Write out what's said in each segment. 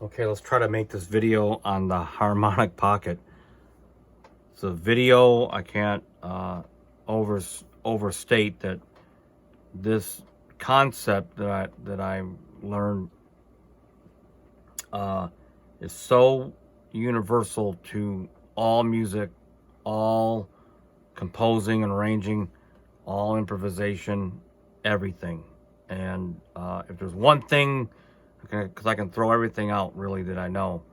Okay, let's try to make this video on the Harmonic Pocket. It's a video. I can't overstate that this concept that I learned is so universal to all music, all composing and arranging, all improvisation, everything. And if there's one thing, because I can throw everything out really that I know,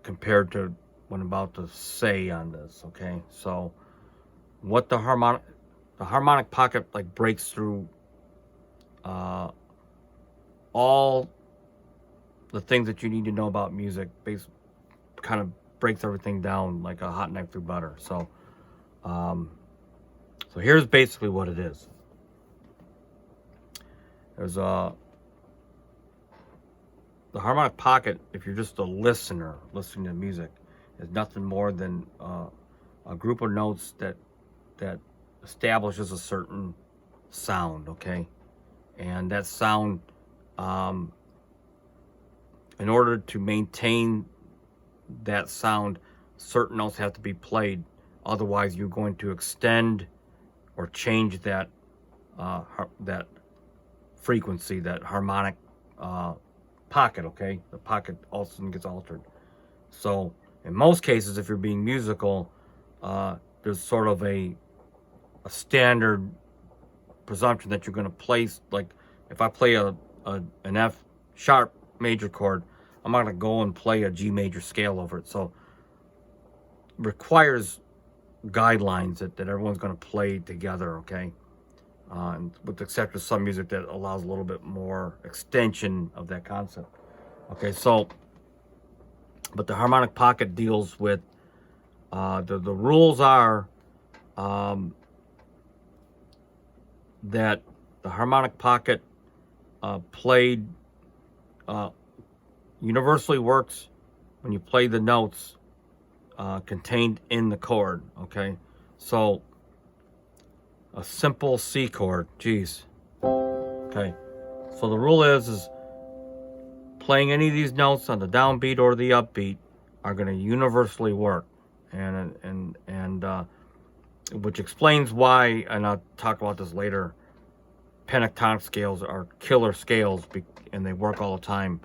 compared to what I'm about to say on this. Okay, so what the harmonic pocket like breaks through all the things that you need to know about music. Kind of breaks everything down like a hot knife through butter. So so here's basically what it is. There's the harmonic pocket, if you're just a listener listening to music, is nothing more than a group of notes that establishes a certain sound, okay? And that sound, in order to maintain that sound, certain notes have to be played. Otherwise, you're going to extend or change that that frequency, that harmonic pocket, okay? The pocket also gets altered. So in most cases, if you're being musical, there's sort of a standard presumption that you're going to place. Like if I play an F sharp major chord, I'm not going to go and play a G major scale over it. So it requires guidelines that everyone's going to play together, okay? And with the exception of some music that allows a little bit more extension of that concept. Okay, so, but the harmonic pocket deals with, the rules are that the harmonic pocket played universally works when you play the notes contained in the chord, okay? So, a simple C chord, geez. Okay, so the rule is playing any of these notes on the downbeat or the upbeat are going to universally work, and which explains why, and I'll talk about this later, pentatonic scales are killer scales, and they work all the time.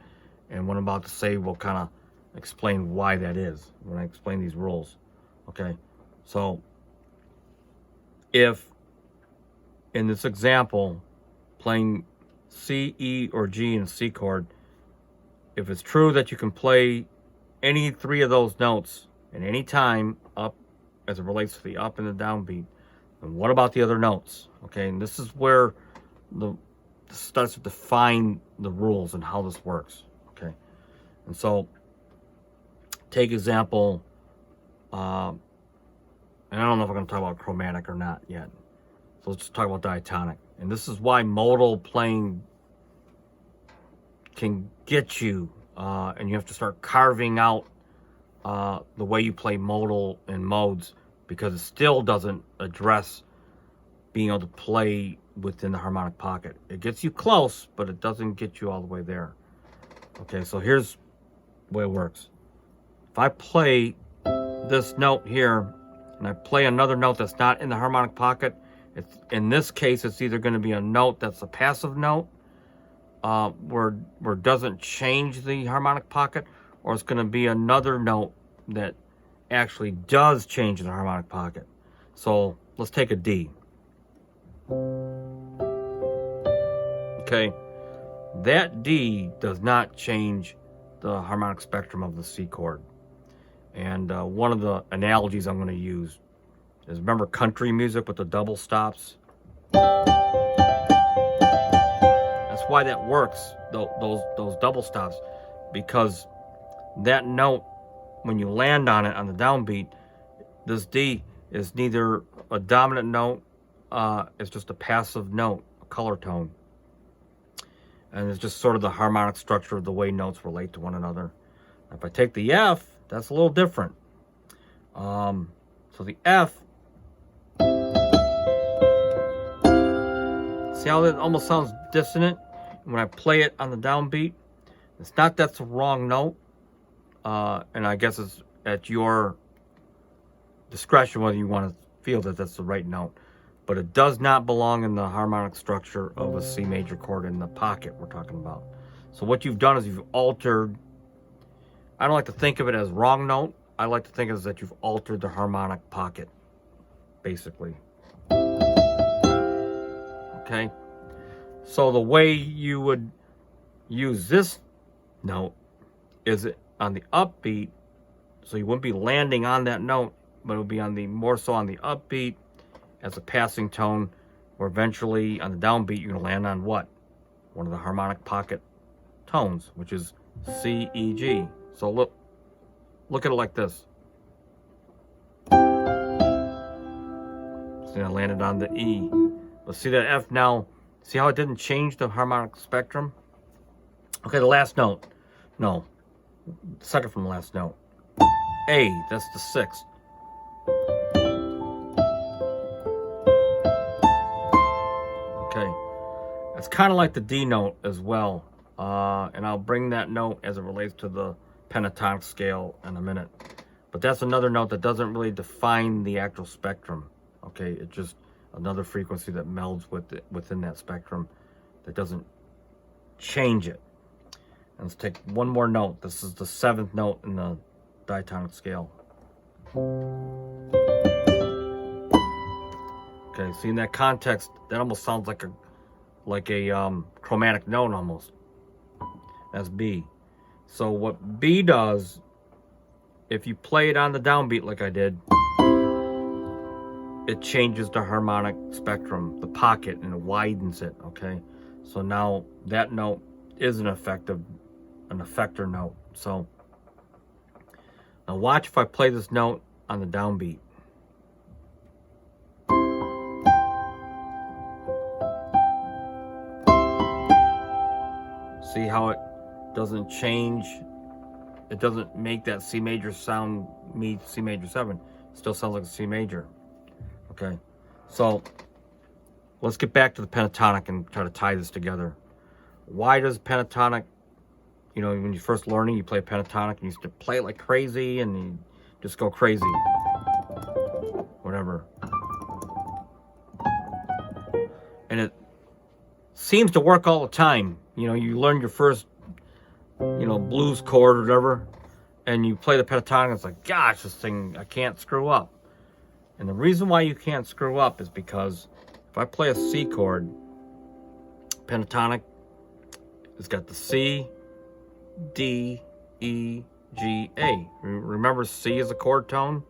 And what I'm about to say will kind of explain why that is when I explain these rules. Okay, so if in this example, playing C, E, or G in a C chord, if it's true that you can play any three of those notes at any time up as it relates to the up and the downbeat, then what about the other notes? Okay, and this is where this starts to define the rules and how this works. Okay, and so take example, and I don't know if I'm going to talk about chromatic or not yet. So let's just talk about diatonic. And this is why modal playing can get you, and you have to start carving out the way you play modal in modes, because it still doesn't address being able to play within the harmonic pocket. It gets you close, but it doesn't get you all the way there. Okay, so here's the way it works. If I play this note here, and I play another note that's not in the harmonic pocket, in this case, it's either going to be a note that's a passive note, where it doesn't change the harmonic pocket, or it's going to be another note that actually does change the harmonic pocket. So let's take a D. Okay, that D does not change the harmonic spectrum of the C chord. And one of the analogies I'm going to use is, remember country music with the double stops? That's why that works, those double stops, because that note, when you land on it on the downbeat, this D is neither a dominant note, it's just a passive note, a color tone. And it's just sort of the harmonic structure of the way notes relate to one another. If I take the F, that's a little different. So the F, see how that almost sounds dissonant when I play it on the downbeat? It's not that's a wrong note, and I guess it's at your discretion whether you want to feel that that's the right note. But it does not belong in the harmonic structure of a C major chord in the pocket we're talking about. So what you've done is you've altered, I don't like to think of it as wrong note. I like to think of it as that you've altered the harmonic pocket, basically. Okay? So the way you would use this note is on the upbeat, so you wouldn't be landing on that note, but it would be on the more so on the upbeat as a passing tone, where eventually on the downbeat you're going to land on what? One of the harmonic pocket tones, which is C, E, G. So look at it like this. See, I landed on the E. But see that F now, see how it didn't change the harmonic spectrum? Okay, the last note. No, second from the last note. A, that's the sixth. Okay, it's kind of like the D note as well. And I'll bring that note as it relates to the pentatonic scale in a minute. But that's another note that doesn't really define the actual spectrum. Okay, it's just another frequency that melds within that spectrum that doesn't change it. And let's take one more note. This is the seventh note in the diatonic scale. Okay, see, in that context, that almost sounds like a chromatic note almost. That's B. So what B does, if you play it on the downbeat like I did, it changes the harmonic spectrum, the pocket, and it widens it, okay? So now that note is an effector note. So now watch if I play this note on the downbeat. See how it doesn't change? It doesn't make that C major sound me C major 7. It still sounds like a C major. Okay, so let's get back to the pentatonic and try to tie this together. Why does pentatonic, you know, when you first learning, you play pentatonic and you used to play it like crazy and you just go crazy, whatever. And it seems to work all the time. You know, you learn your first, you know, blues chord or whatever, and you play the pentatonic, it's like, gosh, this thing, I can't screw up. And the reason why you can't screw up is because if I play a C chord, pentatonic, it's got the C, D, E, G, A. Remember, C is a chord tone,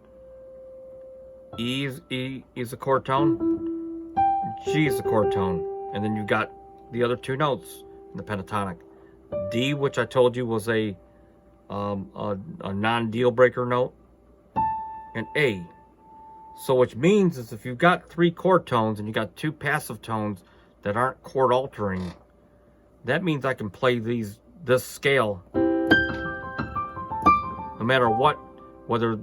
E is a chord tone, G is a chord tone, and then you got the other two notes in the pentatonic. D, which I told you was a non-deal breaker note, and A. So which means is if you've got 3 chord tones and you got 2 passive tones that aren't chord altering, that means I can play this scale no matter what, whether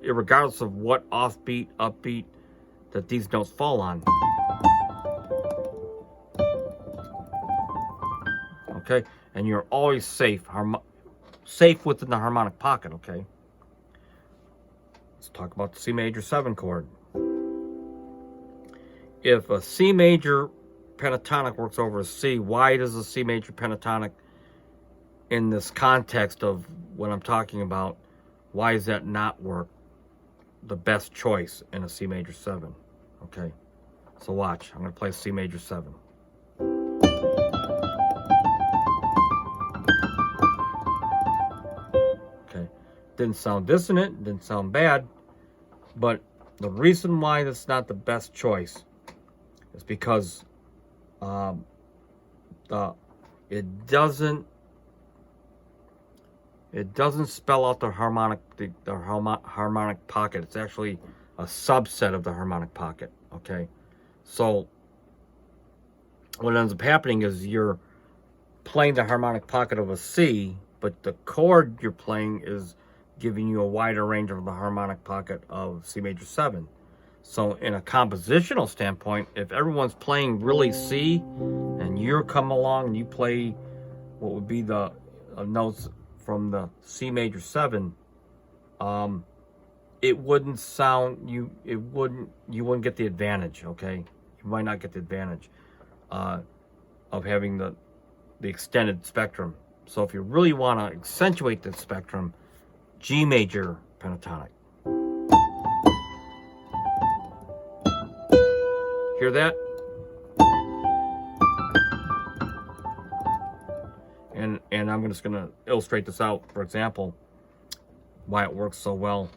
regardless of what offbeat, upbeat that these notes fall on. Okay, and you're always safe within the harmonic pocket. Okay. Let's talk about the C major 7 chord. If a C major pentatonic works over a C, why does a C major pentatonic, in this context of what I'm talking about, why does that not work the best choice in a C major 7? Okay, so watch. I'm going to play C major 7. Okay, didn't sound dissonant, didn't sound bad. But the reason why that's not the best choice is because it doesn't spell out the harmonic pocket. It's actually a subset of the harmonic pocket. Okay, so what ends up happening is you're playing the harmonic pocket of a C, but the chord you're playing is giving you a wider range of the harmonic pocket of C major 7. So in a compositional standpoint, if everyone's playing really C and you come along and you play what would be the notes from the C major 7, it wouldn't sound, you wouldn't get the advantage, okay? You might not get the advantage of having the extended spectrum. So if you really want to accentuate the spectrum, G major pentatonic. Hear that? And I'm just going to illustrate this out. For example, why it works so well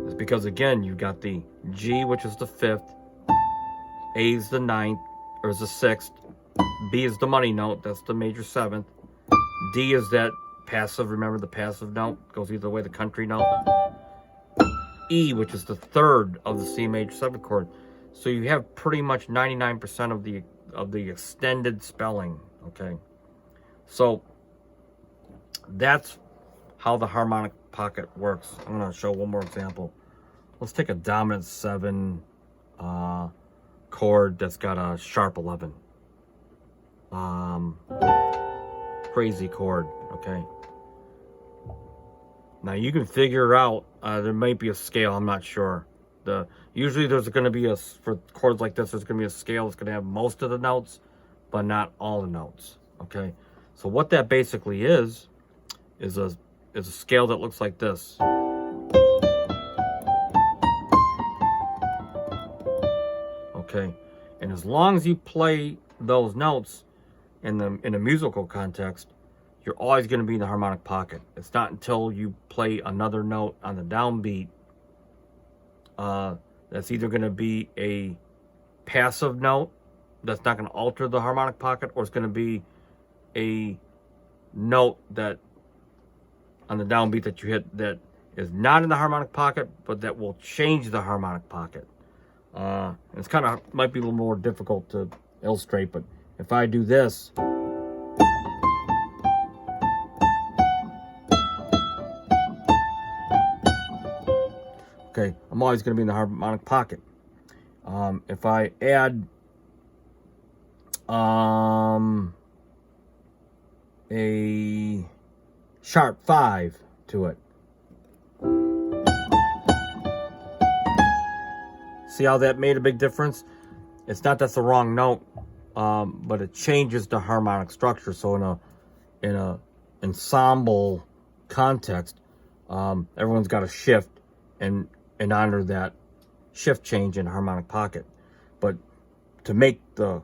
is because, again, you've got the G, which is the 5th, A is the 9th, or is the 6th, B is the money note, that's the major 7th, D is that passive, remember the passive note, goes either way, the country note, E, which is the 3rd of the C major 7th chord. So you have pretty much 99% of the extended spelling, okay? So that's how the harmonic pocket works. I'm going to show one more example. Let's take a dominant 7 chord that's got a sharp 11. Crazy chord, okay? Now you can figure out, there might be a scale, I'm not sure. Usually there's going to be for chords like this, there's going to be a scale that's going to have most of the notes, but not all the notes, okay? So what that basically is a scale that looks like this. Okay, and as long as you play those notes in a musical context, you're always going to be in the harmonic pocket. It's not until you play another note on the downbeat that's either going to be a passive note that's not going to alter the harmonic pocket, or it's going to be a note that on the downbeat that you hit that is not in the harmonic pocket, but that will change the harmonic pocket. It's kind of might be a little more difficult to illustrate, but if I do this, okay, I'm always going to be in the harmonic pocket. If I add a sharp 5 to it, see how that made a big difference? It's not that's the wrong note, but it changes the harmonic structure. So in a ensemble context, everyone's got to shift and honor that shift change in harmonic pocket. But to make the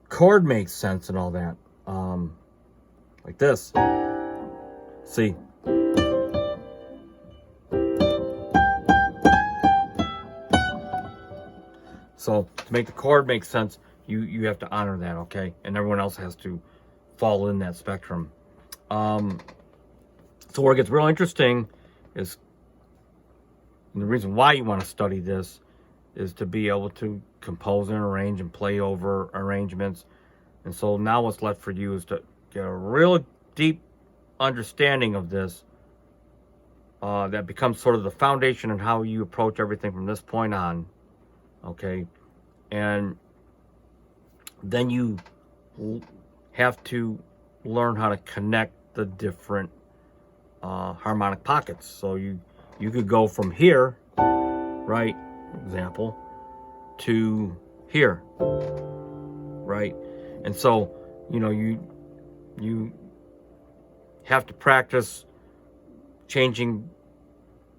chord make sense and all that, like this, see. So to make the chord make sense, you have to honor that, okay? And everyone else has to fall in that spectrum. So where it gets real interesting is, and the reason why you want to study this is to be able to compose and arrange and play over arrangements. And so now what's left for you is to get a real deep understanding of this that becomes sort of the foundation on how you approach everything from this point on, okay? And then you have to learn how to connect the different harmonic pockets. So you could go from here, right, example, to here, right? And so, you know, you have to practice changing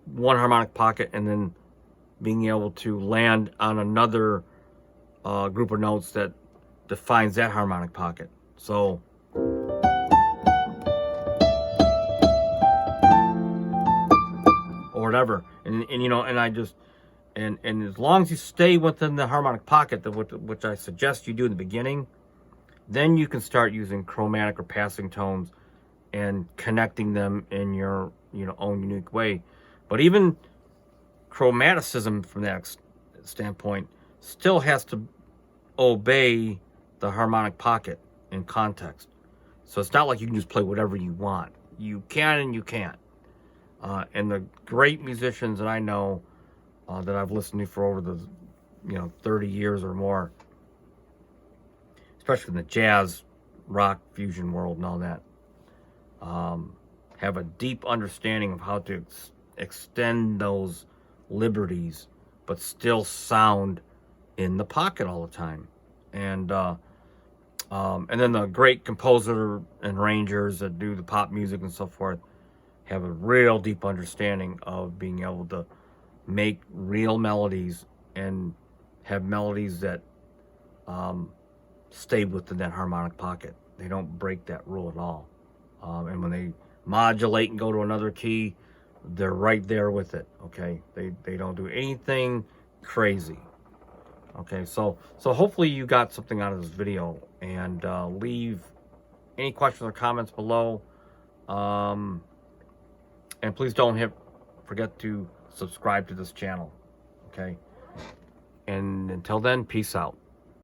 one harmonic pocket and then being able to land on another group of notes that defines that harmonic pocket. So or whatever, and you know, and I just and as long as you stay within the harmonic pocket, which I suggest you do in the beginning, then you can start using chromatic or passing tones and connecting them in your own unique way. But even chromaticism from that standpoint still has to obey the harmonic pocket in context. So it's not like you can just play whatever you want. You can and you can't. And the great musicians that I know that I've listened to for over the 30 years or more, especially in the jazz, rock, fusion world and all that, have a deep understanding of how to extend those liberties, but still sound in the pocket all the time. And then the great composer and arrangers that do the pop music and so forth have a real deep understanding of being able to make real melodies and have melodies that stay within that harmonic pocket. They don't break that rule at all. And when they modulate and go to another key, they're right there with it. Okay, they don't do anything crazy. Okay, so hopefully you got something out of this video, and leave any questions or comments below. And please don't forget to subscribe to this channel. Okay, and until then, peace out.